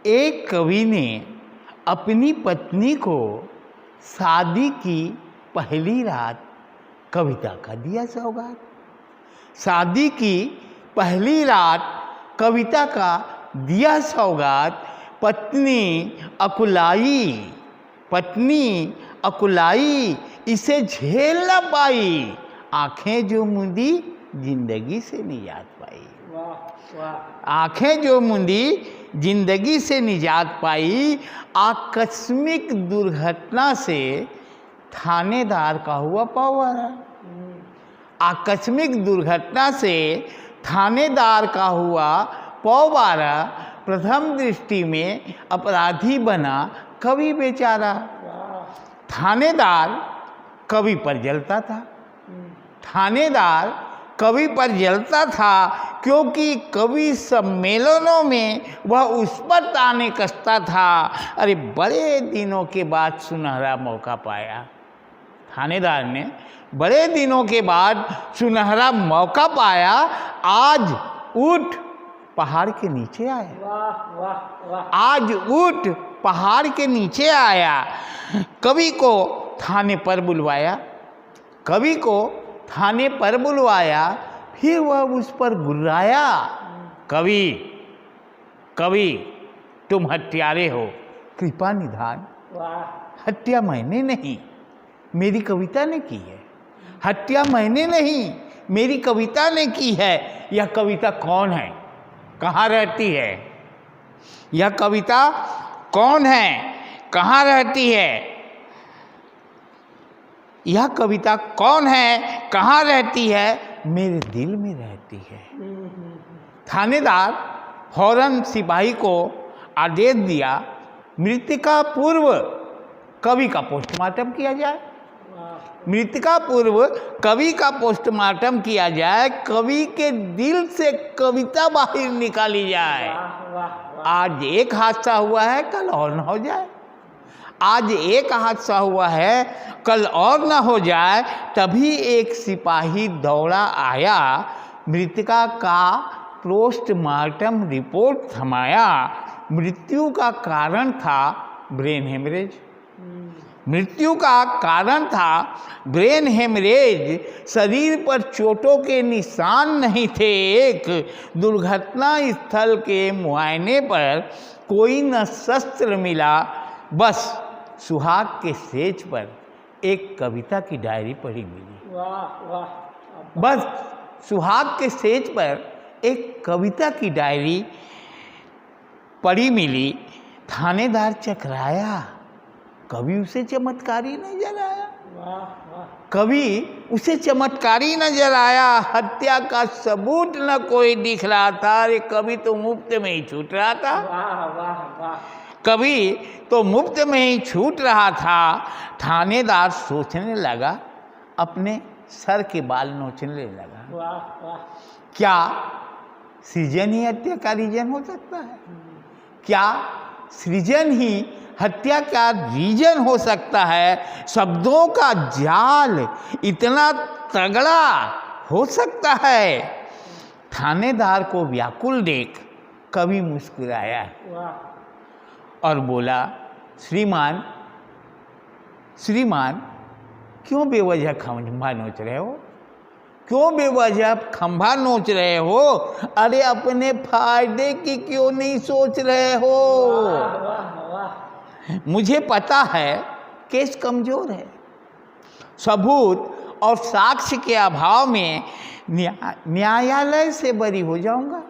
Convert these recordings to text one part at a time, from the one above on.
एक कवि ने अपनी पत्नी को शादी की पहली रात कविता का दिया सौगात। शादी की पहली रात कविता का दिया सौगात। पत्नी अकुलाई इसे झेल न पाई, आंखें जो मुंदी जिंदगी से निजात पाई। वाह वाह। आंखें जो मुंदी जिंदगी से निजात पाई। आकस्मिक दुर्घटना से थानेदार का हुआ पवारा। आकस्मिक दुर्घटना से थानेदार का हुआ पवारा। प्रथम दृष्टि में अपराधी बना कवि बेचारा। थानेदार कवि पर जलता था। थानेदार कवि पर जलता था क्योंकि कवि सम्मेलनों में वह उस पर ताने कसता था। अरे बड़े दिनों के बाद सुनहरा मौका पाया। थानेदार ने बड़े दिनों के बाद सुनहरा मौका पाया। आज ऊँट पहाड़ के नीचे आया। वाह वाह वाह। आज ऊँट पहाड़ के नीचे आया। कवि को थाने पर बुलवाया। कवि को थाने पर बुलवाया। फिर वह उस पर गुर्राया। कवि कवि तुम हत्यारे हो, कृपा निधान। वाह। हत्या मैंने नहीं, मेरी कविता ने की है। हत्या मैंने नहीं, मेरी कविता ने की है। यह कविता कौन है, कहाँ रहती है? यह कविता कौन है, कहाँ रहती है? यह कविता कौन है, कहाँ रहती है? मेरे दिल में रहती है। थानेदार फौरन सिपाही को आदेश दिया, मृत्यु पूर्व कवि का पोस्टमार्टम किया जाए। मृत्यु पूर्व कवि का पोस्टमार्टम किया जाए। कवि के दिल से कविता बाहर निकाली जाए। आज एक हादसा हुआ है, कल और न हो जाए। आज एक हादसा हुआ है, कल और न हो जाए। तभी एक सिपाही दौड़ा आया, मृतिका का पोस्टमार्टम रिपोर्ट थमाया। मृत्यु का कारण था ब्रेन हेमरेज। मृत्यु का कारण था ब्रेन हेमरेज। शरीर पर चोटों के निशान नहीं थे। एक दुर्घटना स्थल के मुआयने पर कोई न शस्त्र मिला। बस सुहाग के सेज पर एक कविता की डायरी पड़ी मिली। वाह वाह। बस सुहाग के सेज पर एक कविता की डायरी पड़ी मिली। थानेदार चकराया। कवि उसे चमत्कारी नजर आया। वाह वाह। कवि उसे चमत्कारी नजर आया। हत्या का सबूत न कोई दिख रहा था। अरे कवि तो मुफ्त में ही छूट रहा था। वाह वाह वाह। कवि तो मुफ्त में ही छूट रहा था। थानेदार सोचने लगा, अपने सर के बाल नोचने लगा। वाह वाह। क्या सृजन ही हत्या का रीजन हो सकता है? क्या सृजन ही हत्या का रीजन हो सकता है? शब्दों का जाल इतना तगड़ा हो सकता है? थानेदार को व्याकुल देख कवि मुस्कुराया और बोला, श्रीमान श्रीमान क्यों बेवजह खंभा नोच रहे हो? क्यों बेवजह खंभा नोच रहे हो? अरे अपने फायदे की क्यों नहीं सोच रहे हो? मुझे पता है केस कमजोर है। सबूत और साक्ष्य के अभाव में न्यायालय से बरी हो जाऊंगा।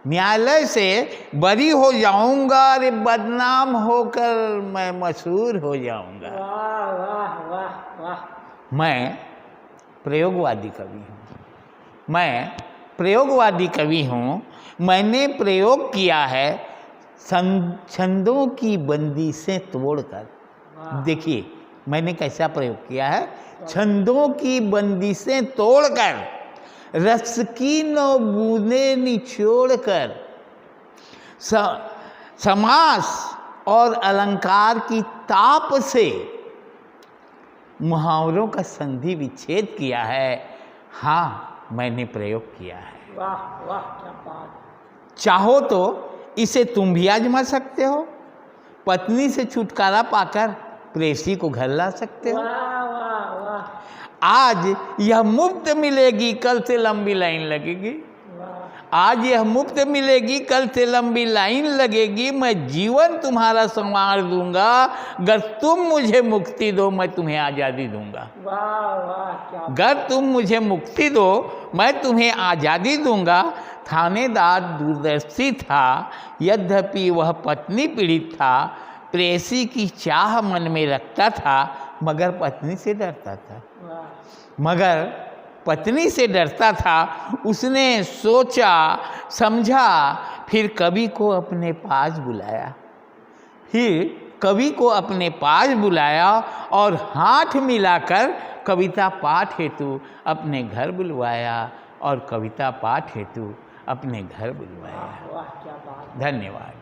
न्यायालय से बरी हो जाऊंगा। अरे बदनाम होकर मैं मशहूर हो जाऊंगा। वाह वाह वाह वाह। मैं प्रयोगवादी कवि हूँ। मैं प्रयोगवादी कवि हूँ। मैंने प्रयोग किया है छंदों की बंदी से तोड़कर। देखिए मैंने कैसा प्रयोग किया है। छंदों की बंदी से तोड़कर, रस की नौ बूंदे निचोड़कर, समास और अलंकार की ताप से मुहावरों का संधि विच्छेद किया है। हाँ मैंने प्रयोग किया है। वाह वाह क्या बात। चाहो तो इसे तुम भी आजमा सकते हो। पत्नी से छुटकारा पाकर प्रेसी को घर ला सकते हो। वाह वाह वाह आज यह मुफ्त मिलेगी, कल से लंबी लाइन लगेगी। वाह आज यह मुफ्त मिलेगी, कल से लंबी लाइन लगेगी। मैं जीवन तुम्हारा संवार दूंगा, अगर तुम मुझे मुक्ति दो मैं तुम्हें आज़ादी दूंगा। वाह वाह क्या अगर तुम मुझे मुक्ति दो मैं तुम्हें आज़ादी दूंगा। थानेदार दूरदर्शी था, यद्यपि वह पत्नी पीड़ित था। प्रेसी की चाह मन में रखता था, मगर पत्नी से डरता था। मगर पत्नी से डरता था। उसने सोचा समझा, फिर कवि को अपने पास बुलाया। और हाथ मिलाकर कविता पाठ हेतु अपने घर बुलवाया। वाह क्या बात। धन्यवाद।